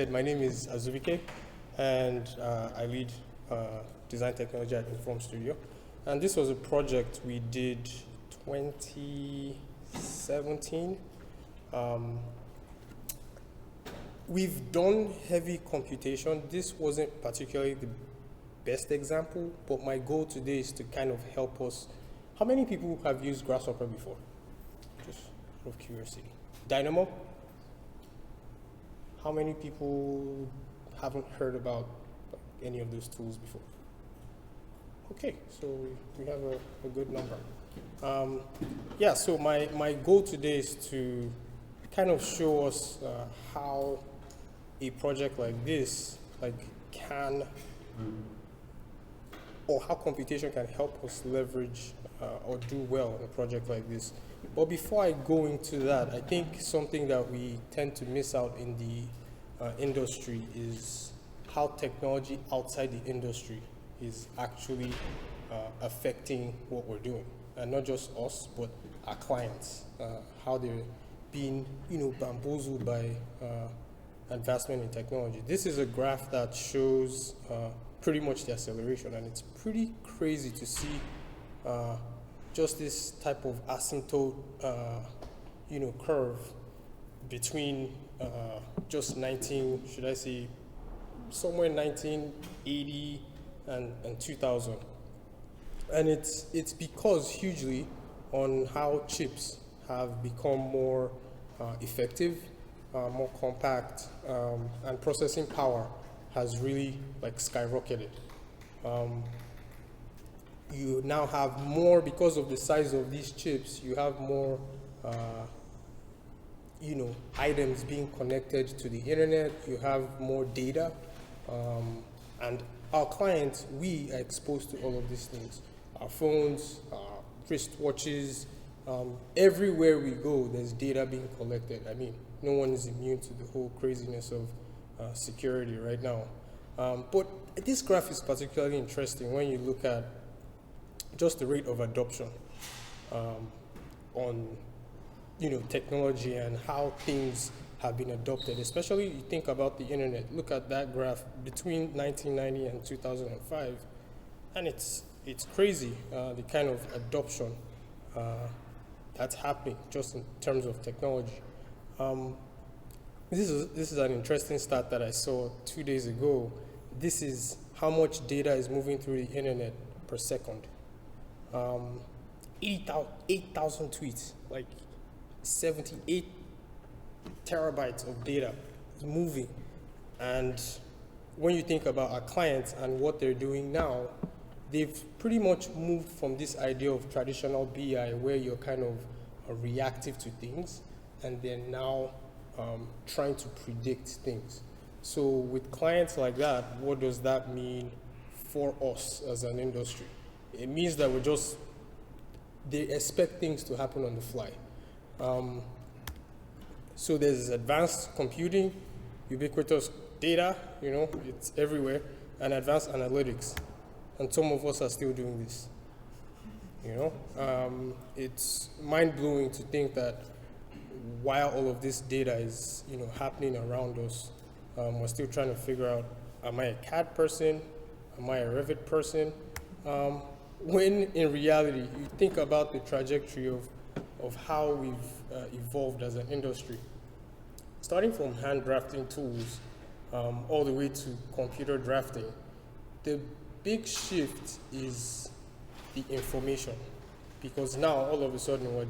My name is Azubike, and I lead design technology at Inform Studio. And this was a project we did 2017. We've done heavy computation. This wasn't particularly the best example, but my goal today is to kind of help us. How many people have used Grasshopper before? Just out of curiosity. Dynamo? How many people haven't heard about any of those tools before? Okay, so we have a good number. Yeah, so my goal today is to kind of show us how a project like this can, or how computation can help us leverage or do well in a project like this. But before I go into that, I think something that we tend to miss out in the industry is how technology outside the industry is actually affecting what we're doing. And not just us, but our clients, how they're being bamboozled by advancement in technology. This is a graph that shows pretty much the acceleration, and it's pretty crazy to see just this type of asymptote, curve between just somewhere in 1980 and 2000. And it's because hugely on how chips have become more effective, more compact, and processing power has really skyrocketed. You now have more, because of the size of these chips, you have more items being connected to the internet, you have more data, and our clients, we are exposed to all of these things. Our phones, our wristwatches, everywhere we go, there's data being collected. I mean, no one is immune to the whole craziness of security right now. But this graph is particularly interesting when you look at just the rate of adoption on technology and how things have been adopted. Especially you think about the internet. Look at that graph between 1990 and 2005, and it's crazy the kind of adoption that's happening just in terms of technology. This is an interesting stat that I saw 2 days ago. This is how much data is moving through the internet per second. 8,000 tweets, 78 terabytes of data is moving. And when you think about our clients and what they're doing now, they've pretty much moved from this idea of traditional BI where you're kind of reactive to things, and they're now trying to predict things. So with clients like that, what does that mean for us as an industry? It means that they expect things to happen on the fly. So there's advanced computing, ubiquitous data, it's everywhere, and advanced analytics. And some of us are still doing this. It's mind-blowing to think that while all of this data is, happening around us, we're still trying to figure out, am I a CAD person? Am I a Revit person? When in reality, you think about the trajectory of how we've evolved as an industry. Starting from hand drafting tools all the way to computer drafting, the big shift is the information, because now all of a sudden we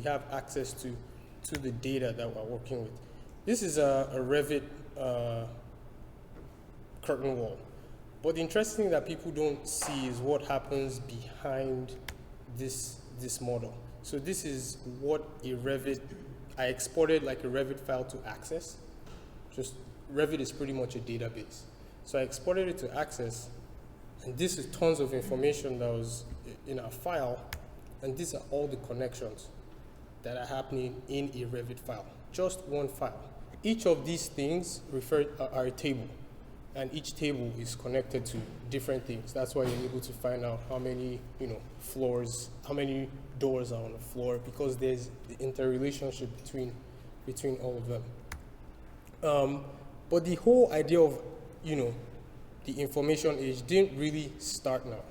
have access to the data that we're working with. This is a Revit curtain wall. But the interesting thing that people don't see is what happens behind this model. So this is what I exported a Revit file to Access. Just Revit is pretty much a database. So I exported it to Access, and this is tons of information that was in our file, and these are all the connections that are happening in a Revit file, just one file. Each of these things are a table, and each table is connected to different things. That's why you're able to find out how many floors, how many doors are on the floor, because there's the interrelationship between all of them. But the whole idea of, the information age didn't really start now.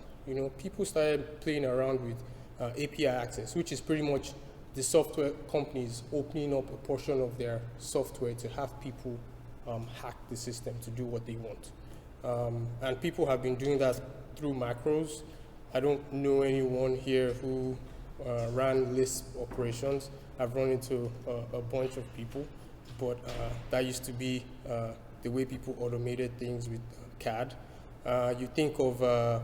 People started playing around with API access, which is pretty much the software companies opening up a portion of their software to have people hack the system to do what they want. And people have been doing that through macros. I don't know anyone here who ran Lisp operations. I've run into a bunch of people, but that used to be the way people automated things with CAD. You think of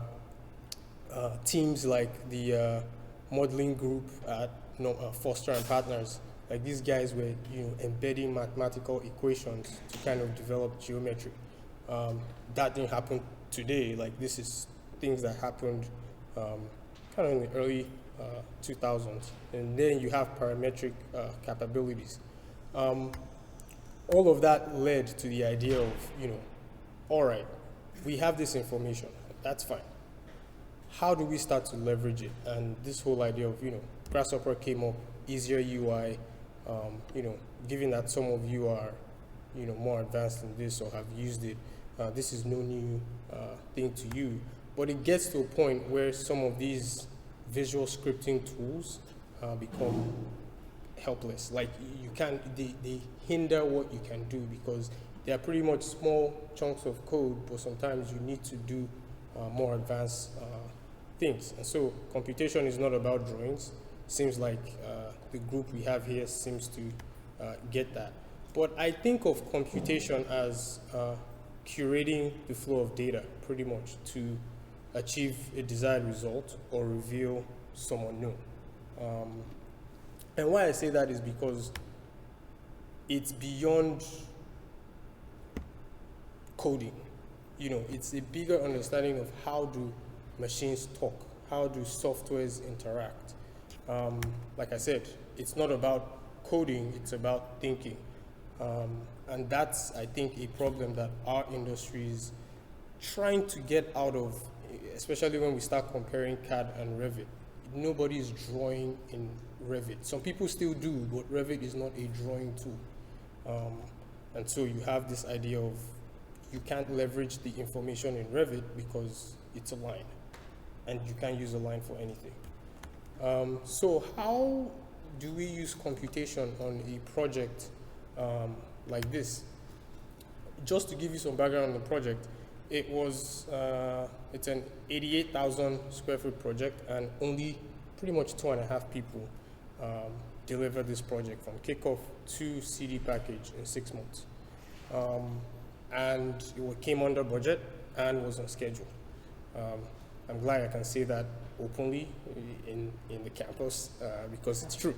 teams like the modeling group at Foster and Partners. Like these guys were, embedding mathematical equations to kind of develop geometry. That didn't happen today. Like this is things that happened kind of in the early 2000s. And then you have parametric capabilities. All of that led to the idea of, all right, we have this information, that's fine. How do we start to leverage it? And this whole idea of, Grasshopper came up, easier UI, given that some of you are, more advanced in this or have used it, this is no new thing to you. But it gets to a point where some of these visual scripting tools become helpless. Like you can't, they hinder what you can do because they are pretty much small chunks of code, but sometimes you need to do more advanced things. And so computation is not about drawings. Seems like the group we have here seems to get that. But I think of computation as curating the flow of data pretty much to achieve a desired result or reveal some unknown. And why I say that is because it's beyond coding. It's a bigger understanding of how do machines talk, how do softwares interact. Like I said, it's not about coding, it's about thinking. And that's, I think, a problem that our industry is trying to get out of, especially when we start comparing CAD and Revit. Nobody is drawing in Revit. Some people still do, but Revit is not a drawing tool. And so you have this idea of you can't leverage the information in Revit because it's a line, and you can't use a line for anything. So how do we use computation on a project like this? Just to give you some background on the project, it's an 88,000 square foot project, and only pretty much 2.5 people delivered this project from kickoff to CD package in 6 months. And it came under budget and was on schedule. I'm glad I can say that openly in the campus because it's true.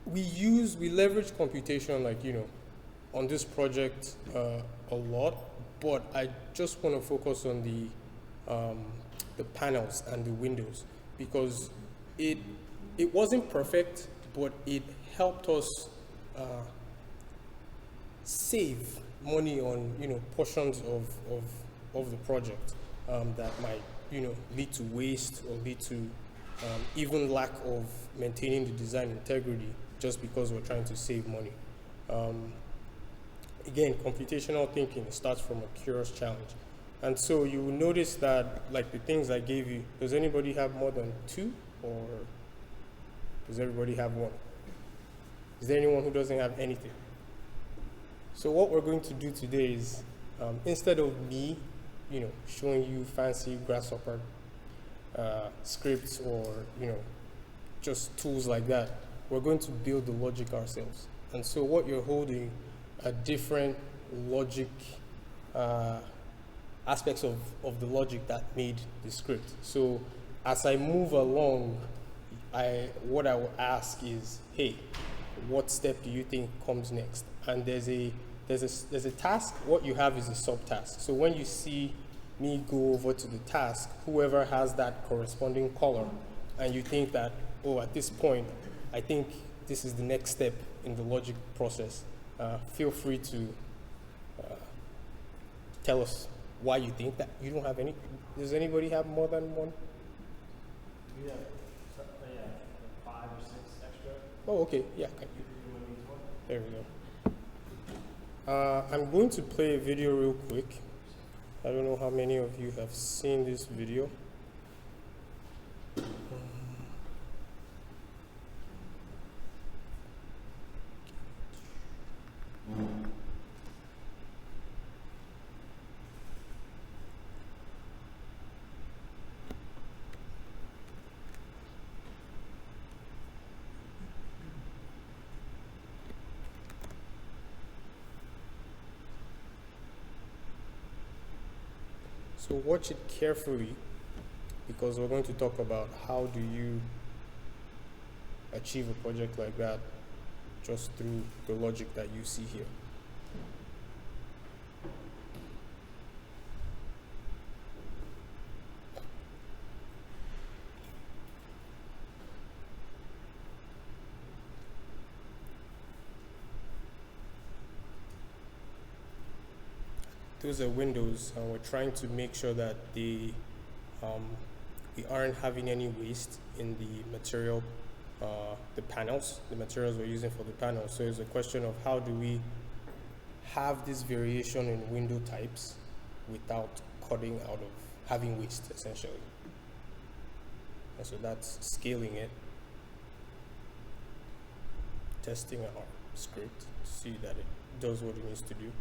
We leverage computation on this project a lot, but I just want to focus on the panels and the windows because it wasn't perfect, but it helped us save money on portions of the project that might lead to waste or lead to even lack of maintaining the design integrity just because we're trying to save money. Again, computational thinking starts from a curious challenge. And so you will notice that, like the things I gave you, does anybody have more than 2, or does everybody have 1? Is there anyone who doesn't have anything? So what we're going to do today is, instead of me, showing you fancy Grasshopper scripts or, just tools like that, we're going to build the logic ourselves. And so what you're holding are different logic aspects of the logic that made the script. So as I move along, what I will ask is, hey, what step do you think comes next? And there's a task. What you have is a subtask. So when you see me go over to the task, whoever has that corresponding color, and you think that, oh, at this point, I think this is the next step in the logic process, feel free to tell us why you think that. You don't have any. Does anybody have more than 1? Yeah, 5 or 6 extra. Oh, okay. Yeah. Okay. There we go. I'm going to play a video real quick. I don't know how many of you have seen this video. So watch it carefully, because we're going to talk about how do you achieve a project like that just through the logic that you see here. Those are windows, and we're trying to make sure that we aren't having any waste in the material, the panels, the materials we're using for the panels. So it's a question of how do we have this variation in window types without cutting out of having waste, essentially. And so that's scaling it, testing our script to see that it does what it needs to do.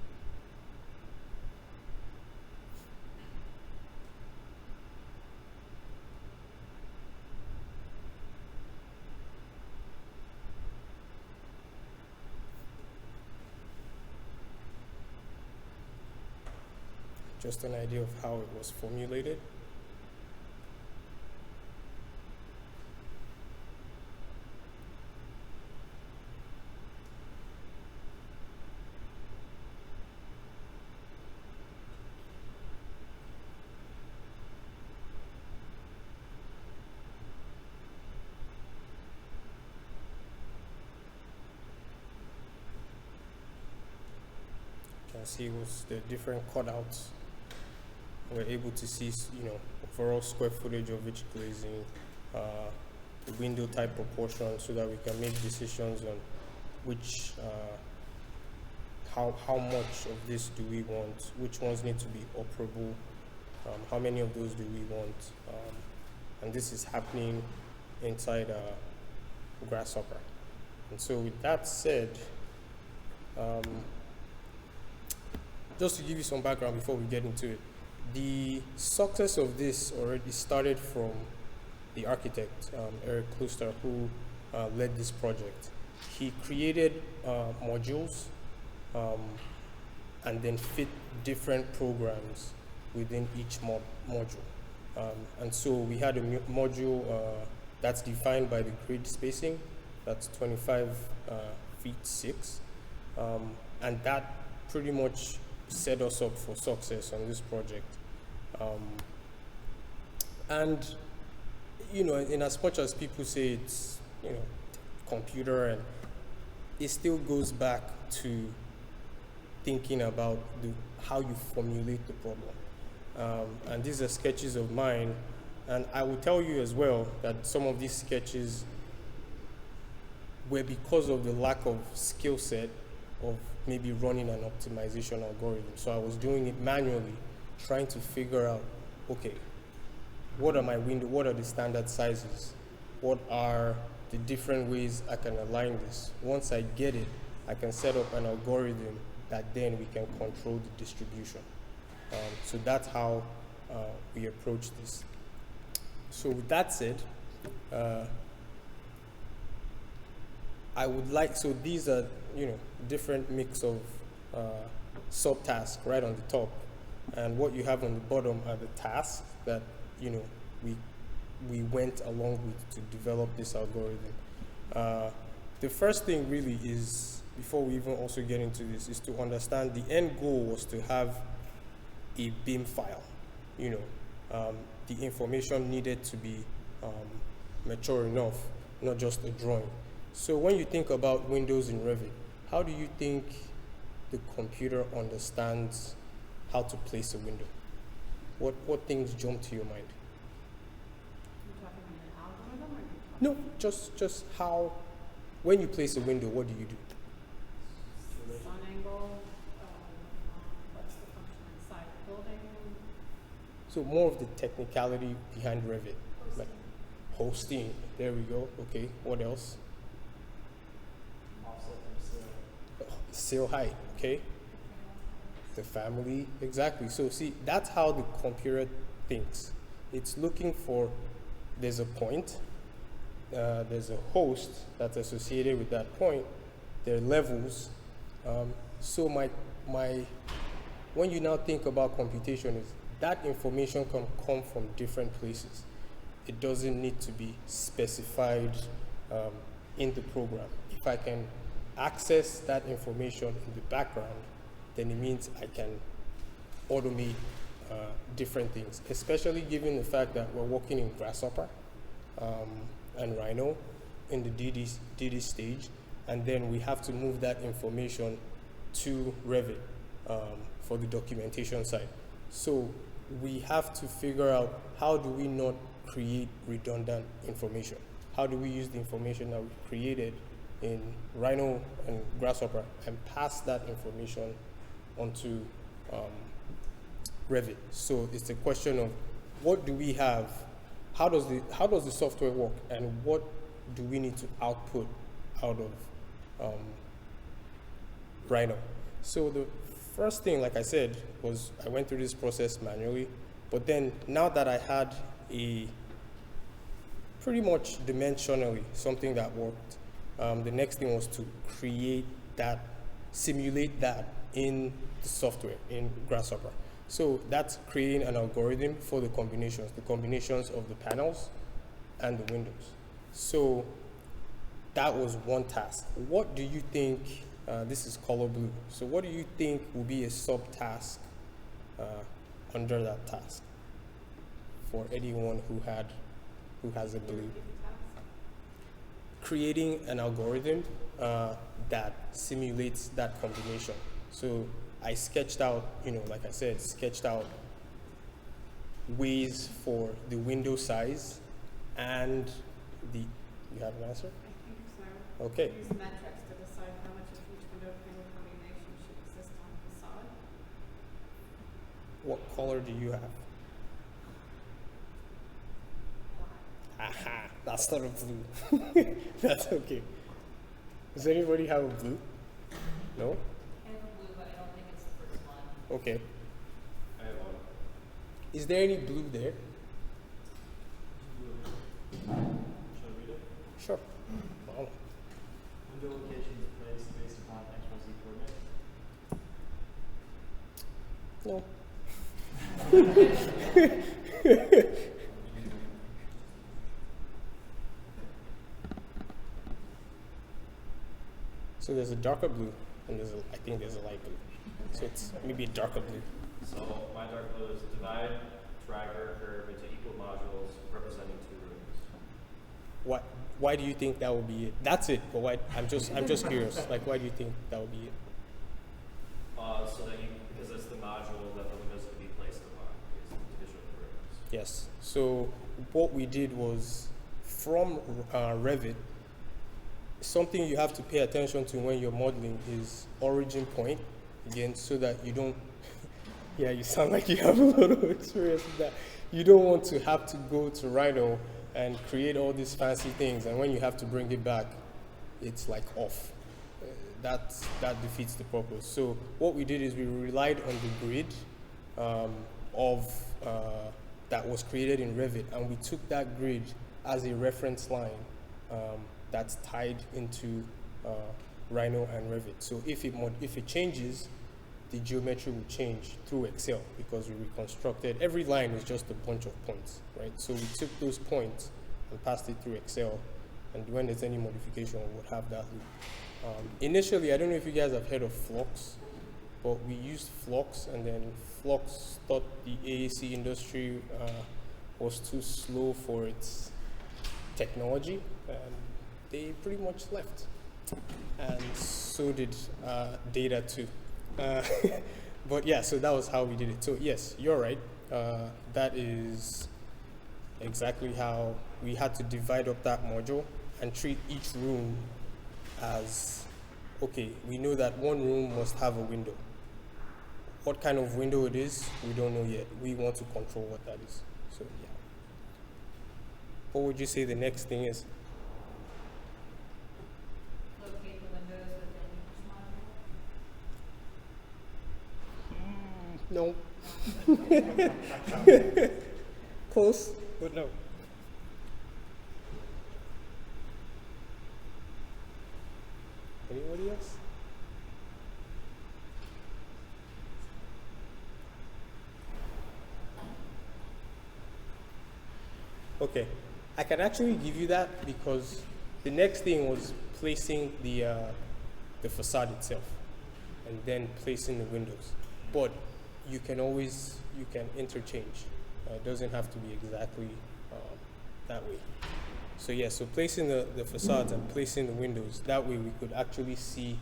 Just an idea of how it was formulated. You can see was the different cutouts. We're able to see, overall square footage of each glazing, the window type proportion, so that we can make decisions on which, how much of this do we want, which ones need to be operable, how many of those do we want, and this is happening inside Grasshopper. And so with that said, just to give you some background before we get into it, the success of this already started from the architect, Eric Kluster, who led this project. He created modules and then fit different programs within each module. And so we had a module that's defined by the grid spacing, that's 25 feet 6, and that pretty much set us up for success on this project. And in as much as people say it's computer, and it still goes back to thinking about how you formulate the problem. And these are sketches of mine, and I will tell you as well that some of these sketches were because of the lack of skill set of maybe running an optimization algorithm. So I was doing it manually, trying to figure out, okay, what are my windows, what are the standard sizes, what are the different ways I can align this. Once I get it, I can set up an algorithm that then we can control the distribution. So that's how we approach this. So with that said, I would like, so these are, different mix of subtasks right on the top. And what you have on the bottom are the tasks that, we went along with to develop this algorithm. The first thing really is, before we even also get into this, is to understand the end goal was to have a BIM file. The information needed to be mature enough, not just a drawing. So when you think about windows in Revit, how do you think the computer understands how to place a window? What things jump to your mind? You're talking about an algorithm, or No, just how, when you place a window, what do you do? So more of the technicality behind Revit, like hosting. There we go. Okay, what else? Offset from sale. Sale height. Okay, the family. Exactly. So see, that's how the computer thinks. It's looking for. There's a point. There's a host that's associated with that point. There are levels. So my when you now think about computation, is that information can come from different places. It doesn't need to be specified in the program. If I can access that information in the background, then it means I can automate different things, especially given the fact that we're working in Grasshopper and Rhino in the DD stage, and then we have to move that information to Revit for the documentation side. So we have to figure out, how do we not create redundant information? How do we use the information that we created in Rhino and Grasshopper and pass that information onto Revit? So it's a question of, what do we have? How does the software work, and what do we need to output out of Rhino? So the first thing, like I said, was I went through this process manually, but then now that I had a pretty much dimensionally something that worked, the next thing was to create that, simulate that in the software in Grasshopper. So that's creating an algorithm for the combinations of the panels and the windows. So that was one task. What do you think, this is color blue, so what do you think will be a subtask under that task for anyone who has a blue? Creating an algorithm that simulates that combination. So I sketched out, like I said, ways for the window size and you have an answer? I think so. Okay. Use metrics to decide how much of each window pane combination should exist on the facade. What color do you have? Black. Aha, that's not a blue. That's okay. Does anybody have a blue? No? I have a blue, but I don't think it's the first one. Okay. I have one. Is there any blue there? Should I read it? Sure. Wow. Window location is placed based upon XYZ coordinates. No. So there's a darker blue, and I think there's a light blue. So it's maybe a darker blue. So my dark blue is divide driver curve into equal modules representing two rooms. Why do you think that would be it? That's it. But why? I'm just curious. Like, why do you think that would be it? So that because it's the module that the windows could be placed upon, is the division of the rooms. Yes. So what we did was, from Revit, something you have to pay attention to when you're modeling is origin point, again, so that you don't, yeah, you sound like you have a lot of experience with that. You don't want to have to go to Rhino and create all these fancy things, and when you have to bring it back, it's like off. That defeats the purpose. So what we did is we relied on the grid that was created in Revit, and we took that grid as a reference line that's tied into Rhino and Revit. So if it changes, the geometry will change through Excel, because we reconstructed, every line is just a bunch of points, right? So we took those points and passed it through Excel, and when there's any modification, we would have that loop. Initially, I don't know if you guys have heard of Flux, but we used Flux, and then Flux thought the AAC industry was too slow for its technology, and they pretty much left. And so did Data too. But yeah, so that was how we did it. So yes, you're right. That is exactly how we had to divide up that module and treat each room as, okay, we know that one room must have a window. what kind of window it is, we don't know yet. We want to control what that is. So yeah. What would you say the next thing is? Locate the windows within each module. No. Close, but no. Anybody else? Okay, I can actually give you that because the next thing was placing the facade itself and then placing the windows. But you can interchange. It doesn't have to be exactly that way. So yeah, so placing the facades and placing the windows, that way we could actually see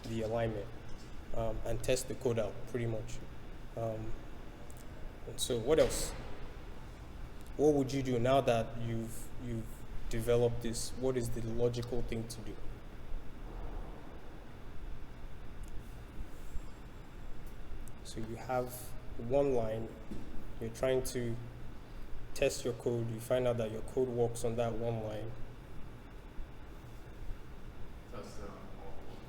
the alignment and test the code out pretty much. And so what else? What would you do now that you've developed this? What is the logical thing to do? So you have one line, you're trying to test your code, you find out that your code works on that one line.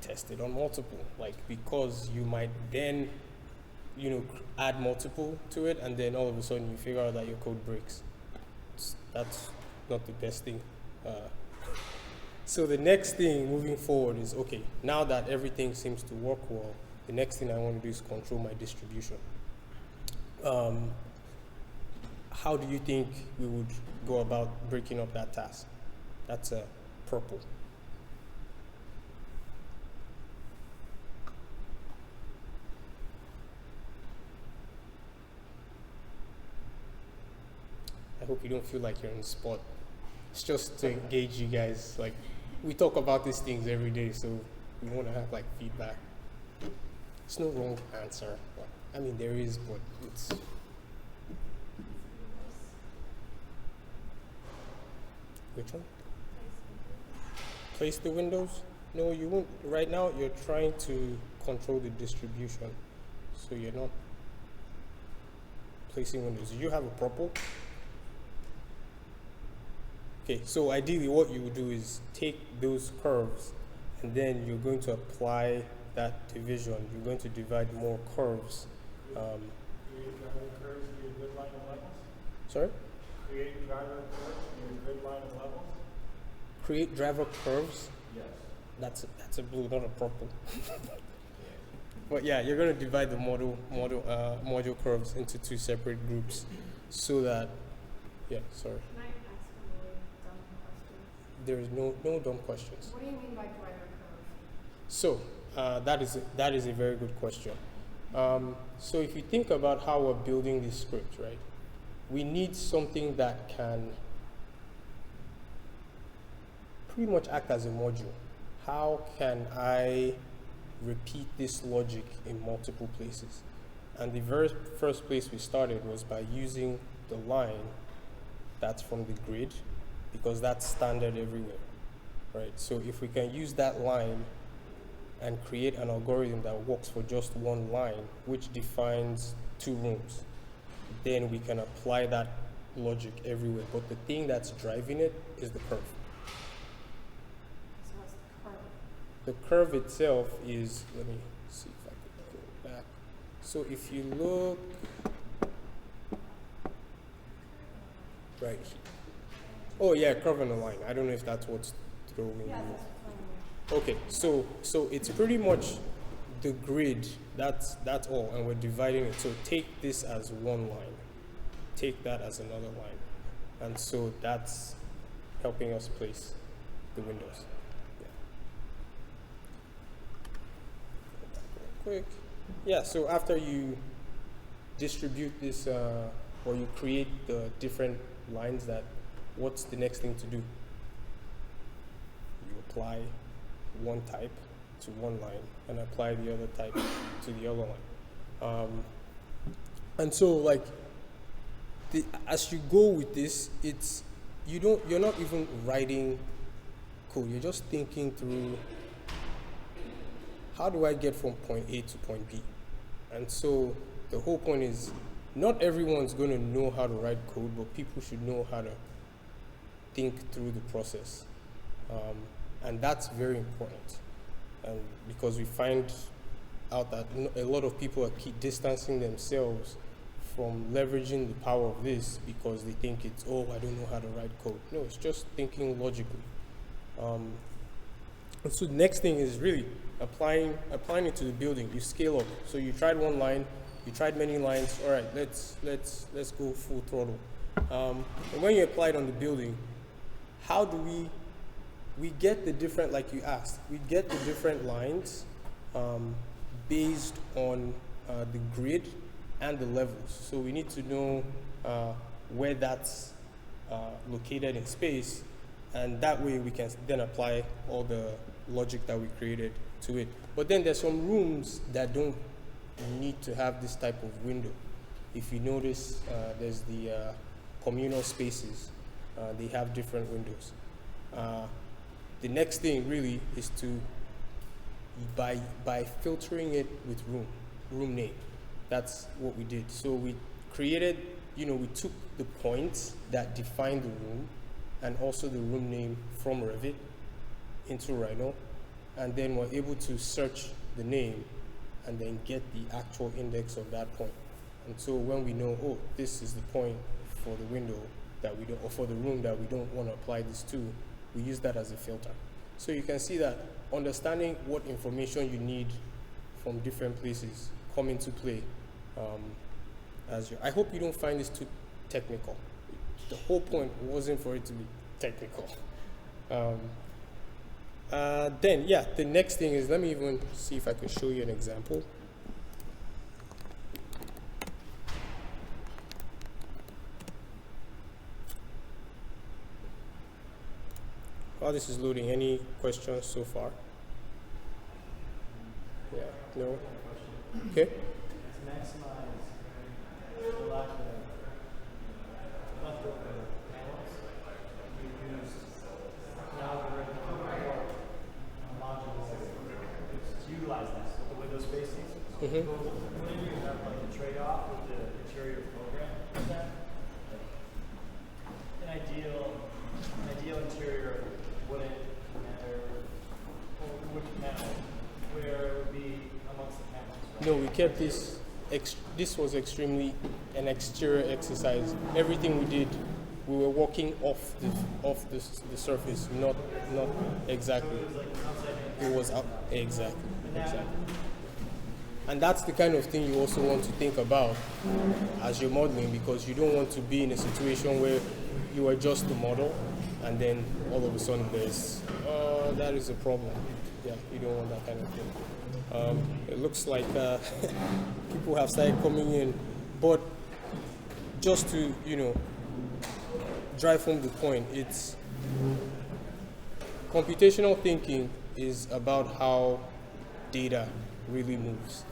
Test it on multiple, like, because you might then, add multiple to it, and then all of a sudden you figure out that your code breaks. That's not the best thing. So the next thing moving forward is, okay, now that everything seems to work well, the next thing I want to do is control my distribution. How do you think we would go about breaking up that task? That's purple. I hope you don't feel like you're on the spot. It's just to engage you guys. Like, we talk about these things every day, so we want to have like feedback. There's no wrong answer. I mean, there is, but it's. Which one? Place the windows? No, you won't. Right now, you're trying to control the distribution, so you're not placing windows. Do you have a purple? Okay, so ideally what you would do is take those curves and then you're going to apply that division. You're going to divide more curves. Create driver curves in your grid line of levels? Sorry? Create driver curves in your grid line of levels? Create driver curves? Yes. That's a blue, not a purple. But yeah, you're going to divide the module curves into two separate groups so that, yeah, sorry. Can I ask a really dumb question? There is no dumb questions. What do you mean by driver curve? So that is a very good question. So if you think about how we're building this script, right? We need something that can pretty much act as a module. How can I repeat this logic in multiple places? And the very first place we started was by using the line that's from the grid, because that's standard everywhere, right? So if we can use that line and create an algorithm that works for just one line, which defines two rooms, then we can apply that logic everywhere. But the thing that's driving it is the curve. So what's the curve? The curve itself is, let me see if I can go back. So if you look right here. Oh yeah, curve and a line. I don't know if that's what's throwing you. Yeah, that's what I'm Okay, so it's pretty much the grid. That's all, and we're dividing it. So take this as one line, take that as another line, and so that's helping us place the windows. Yeah. Quick. Yeah. So after you distribute this, or you create the different lines, what's the next thing to do? You apply one type to one line and apply the other type to the other line. And so like as you go with this, you're not even writing code, you're just thinking through, how do I get from point A to point B? And so the whole point is not everyone's going to know how to write code, but people should know how to think through the process. And that's very important. And because we find out that a lot of people are keep distancing themselves from leveraging the power of this because they think it's, oh, I don't know how to write code. No, it's just thinking logically. And so the next thing is really applying it to the building. You scale up. So you tried one line, you tried many lines. All right, let's go full throttle. And when you apply it on the building, how do we get the different, like you asked, we get the different lines based on the grid and the levels. So we need to know where that's located in space, and that way we can then apply all the logic that we created to it. But then there's some rooms that don't need to have this type of window. If you notice, there's the communal spaces. They have different windows. The next thing really is to, by filtering it with room name. That's what we did. So we created, we took the points that define the room and also the room name from Revit into Rhino, and then we're able to search the name and then get the actual index of that point. And so when we know, oh, this is the point for the window that we don't, or for the room that we don't want to apply this to, we use that as a filter. So you can see that understanding what information you need from different places come into play. I hope you don't find this too technical. The whole point wasn't for it to be technical. Then, the next thing is, let me even see if I can show you an example. While this is loading, any questions so far? Yeah, no? Okay. To maximize the lack of leftover panels, we use an algorithm modules to utilize that with the window spacing. Mm-hmm. So when you have like a trade-off with the interior program, like that, like an ideal interior wouldn't matter which panel, where it would be amongst the panels. Right? No, we kept this. This was extremely an exterior exercise. Everything we did, we were walking off the surface, not exactly. So it was like outside. It was up exactly. And that's the kind of thing you also want to think about as you're modeling, because you don't want to be in a situation where you adjust the model and then all of a sudden there's, that is a problem. Yeah, you don't want that kind of thing. It looks like people have started coming in, but just to, drive home the point, it's computational thinking is about how data really moves,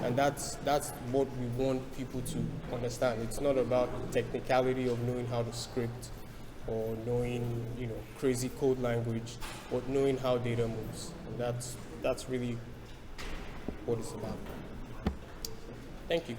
and that's what we want people to understand. It's not about the technicality of knowing how to script or knowing crazy code language, but knowing how data moves, and that's really what it's about. Thank you.